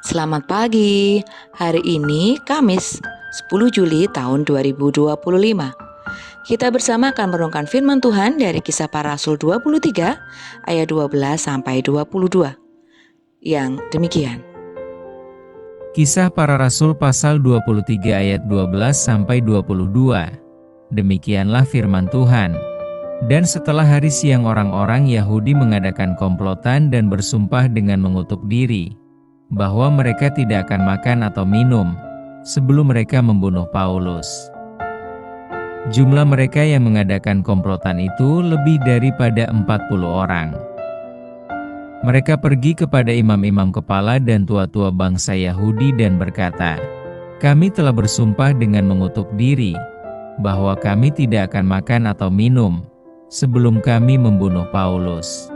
Selamat pagi. Hari ini Kamis 10 Juli tahun 2025. Kita bersama akan merenungkan firman Tuhan dari Kisah Para Rasul 23 ayat 12 sampai 22. Yang demikian. Kisah Para Rasul pasal 23 ayat 12 sampai 22. Demikianlah firman Tuhan. Dan setelah hari siang orang-orang Yahudi mengadakan komplotan dan bersumpah dengan mengutuk diri bahwa mereka tidak akan makan atau minum sebelum mereka membunuh Paulus. Jumlah mereka yang mengadakan komplotan itu lebih daripada 40 orang. Mereka pergi kepada imam-imam kepala dan tua-tua bangsa Yahudi dan berkata, "Kami telah bersumpah dengan mengutuk diri bahwa kami tidak akan makan atau minum sebelum kami membunuh Paulus.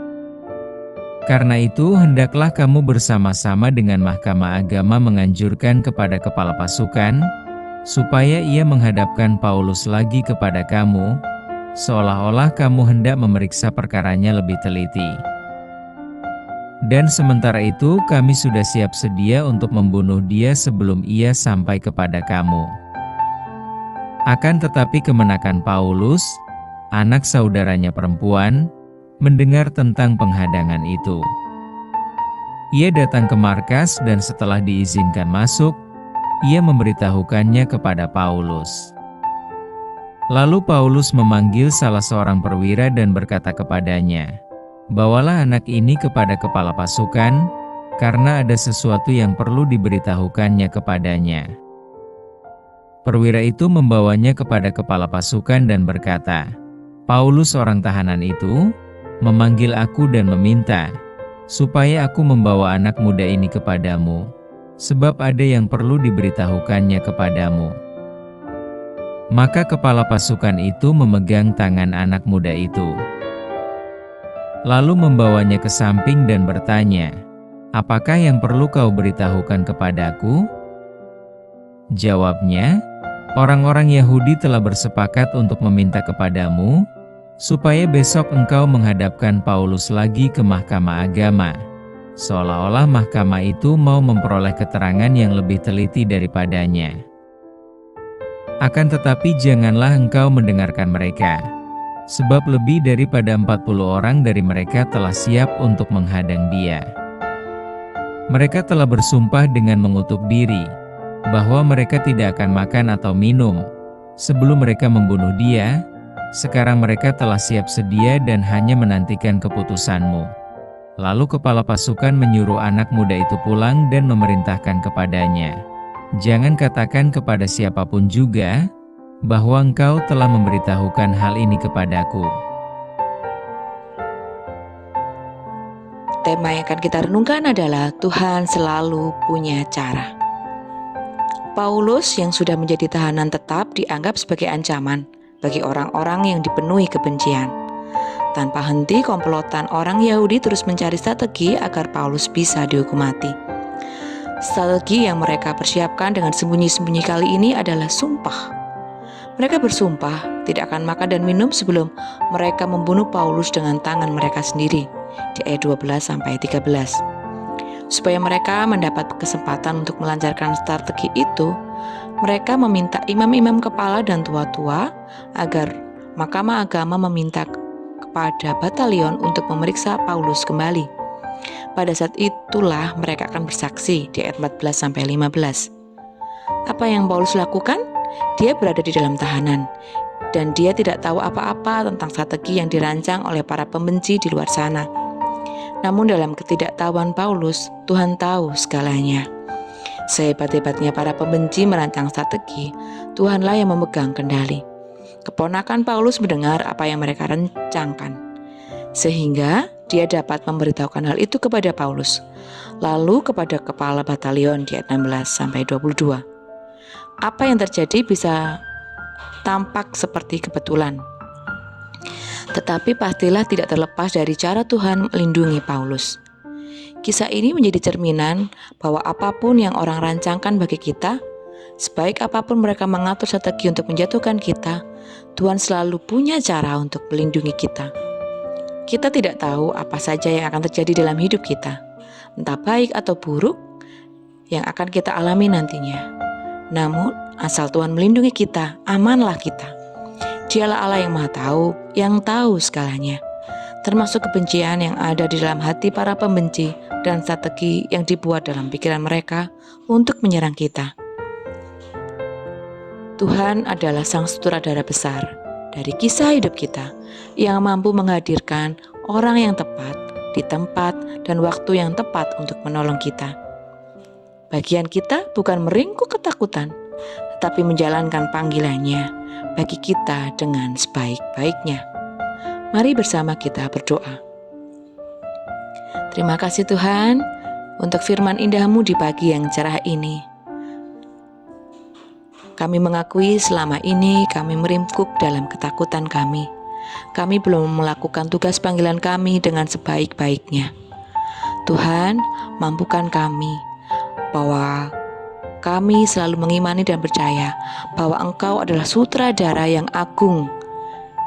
Karena itu, hendaklah kamu bersama-sama dengan Mahkamah Agama menganjurkan kepada kepala pasukan, supaya ia menghadapkan Paulus lagi kepada kamu, seolah-olah kamu hendak memeriksa perkaranya lebih teliti. Dan sementara itu, kami sudah siap sedia untuk membunuh dia sebelum ia sampai kepada kamu. Akan tetapi kemenakan Paulus, anak saudaranya perempuan, mendengar tentang penghadangan itu. Ia datang ke markas dan setelah diizinkan masuk, ia memberitahukannya kepada Paulus. Lalu Paulus memanggil salah seorang perwira dan berkata kepadanya, "Bawalah anak ini kepada kepala pasukan, karena ada sesuatu yang perlu diberitahukannya kepadanya." Perwira itu membawanya kepada kepala pasukan dan berkata, "Paulus orang tahanan itu memanggil aku dan meminta supaya aku membawa anak muda ini kepadamu, sebab ada yang perlu diberitahukannya kepadamu." Maka kepala pasukan itu memegang tangan anak muda itu, lalu membawanya ke samping dan bertanya, "Apakah yang perlu kau beritahukan kepadaku?" Jawabnya, "Orang-orang Yahudi telah bersepakat untuk meminta kepadamu supaya besok engkau menghadapkan Paulus lagi ke Mahkamah Agama, seolah-olah mahkamah itu mau memperoleh keterangan yang lebih teliti daripadanya. Akan tetapi janganlah engkau mendengarkan mereka, sebab lebih daripada 40 orang dari mereka telah siap untuk menghadang dia. Mereka telah bersumpah dengan mengutuk diri bahwa mereka tidak akan makan atau minum sebelum mereka membunuh dia. Sekarang mereka telah siap sedia dan hanya menantikan keputusanmu." Lalu kepala pasukan menyuruh anak muda itu pulang dan memerintahkan kepadanya, "Jangan katakan kepada siapapun juga bahwa engkau telah memberitahukan hal ini kepadaku." Tema yang akan kita renungkan adalah Tuhan selalu punya cara. Paulus yang sudah menjadi tahanan tetap dianggap sebagai ancaman bagi orang-orang yang dipenuhi kebencian. Tanpa henti, komplotan orang Yahudi terus mencari strategi agar Paulus bisa dihukum mati. Strategi yang mereka persiapkan dengan sembunyi-sembunyi kali ini adalah sumpah. Mereka bersumpah tidak akan makan dan minum sebelum mereka membunuh Paulus dengan tangan mereka sendiri, di ayat 12-13. Supaya mereka mendapat kesempatan untuk melancarkan strategi itu, mereka meminta imam-imam kepala dan tua-tua agar Mahkamah Agama meminta kepada batalion untuk memeriksa Paulus kembali. Pada saat itulah mereka akan bersaksi, di ayat 14-15. Apa yang Paulus lakukan? Dia berada di dalam tahanan, dan dia tidak tahu apa-apa tentang strategi yang dirancang oleh para pembenci di luar sana. Namun dalam ketidaktahuan Paulus, Tuhan tahu segalanya. Sehebat-hebatnya para pembenci merancang strategi, Tuhanlah yang memegang kendali. Keponakan Paulus mendengar apa yang mereka rencangkan, sehingga dia dapat memberitahukan hal itu kepada Paulus, lalu kepada kepala batalion di ayat 16-22. Apa yang terjadi bisa tampak seperti kebetulan, tetapi pastilah tidak terlepas dari cara Tuhan melindungi Paulus. Kisah ini menjadi cerminan bahwa apapun yang orang rancangkan bagi kita, sebaik apapun mereka mengatur strategi untuk menjatuhkan kita, Tuhan selalu punya cara untuk melindungi kita. Kita tidak tahu apa saja yang akan terjadi dalam hidup kita, entah baik atau buruk yang akan kita alami nantinya. Namun, asal Tuhan melindungi kita, amanlah kita. Dialah Allah yang Maha Tahu, yang tahu segalanya, termasuk kebencian yang ada di dalam hati para pembenci dan strategi yang dibuat dalam pikiran mereka untuk menyerang kita. Tuhan adalah sang sutradara besar dari kisah hidup kita yang mampu menghadirkan orang yang tepat di tempat dan waktu yang tepat untuk menolong kita. Bagian kita bukan meringkuk ketakutan, tetapi menjalankan panggilannya bagi kita dengan sebaik-baiknya. Mari bersama kita berdoa. Terima kasih Tuhan untuk firman indah-Mu di pagi yang cerah ini. Kami mengakui selama ini kami meringkuk dalam ketakutan kami. Kami belum melakukan tugas panggilan kami dengan sebaik-baiknya. Tuhan, mampukan kami bahwa kami selalu mengimani dan percaya bahwa Engkau adalah sutradara yang agung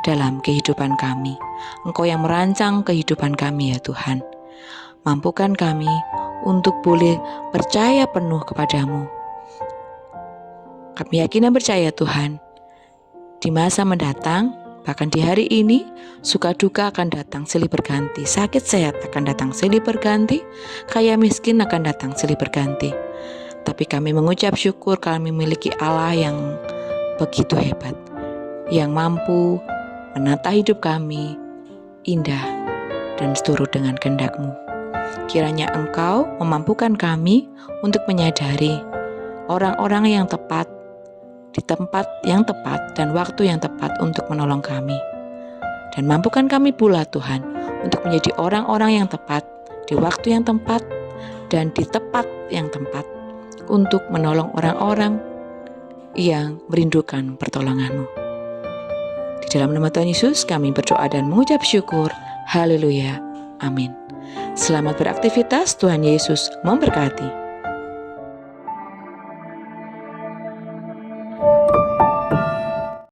dalam kehidupan kami. Engkau yang merancang kehidupan kami ya Tuhan. Mampukan kami untuk boleh percaya penuh kepadamu. Kami yakin dan percaya Tuhan, di masa mendatang, bahkan di hari ini, suka duka akan datang silih berganti, sakit sehat akan datang silih berganti, kaya miskin akan datang silih berganti. Tapi kami mengucap syukur kami memiliki Allah yang begitu hebat, yang mampu menata hidup kami indah dan seturut dengan kehendak-Mu. Kiranya Engkau memampukan kami untuk menyadari orang-orang yang tepat di tempat yang tepat dan waktu yang tepat untuk menolong kami. Dan mampukan kami pula Tuhan untuk menjadi orang-orang yang tepat di waktu yang tepat dan di tempat yang tepat untuk menolong orang-orang yang merindukan pertolongan-Mu. Di dalam nama Tuhan Yesus kami berdoa dan mengucap syukur. Haleluya. Amin. Selamat beraktivitas, Tuhan Yesus memberkati.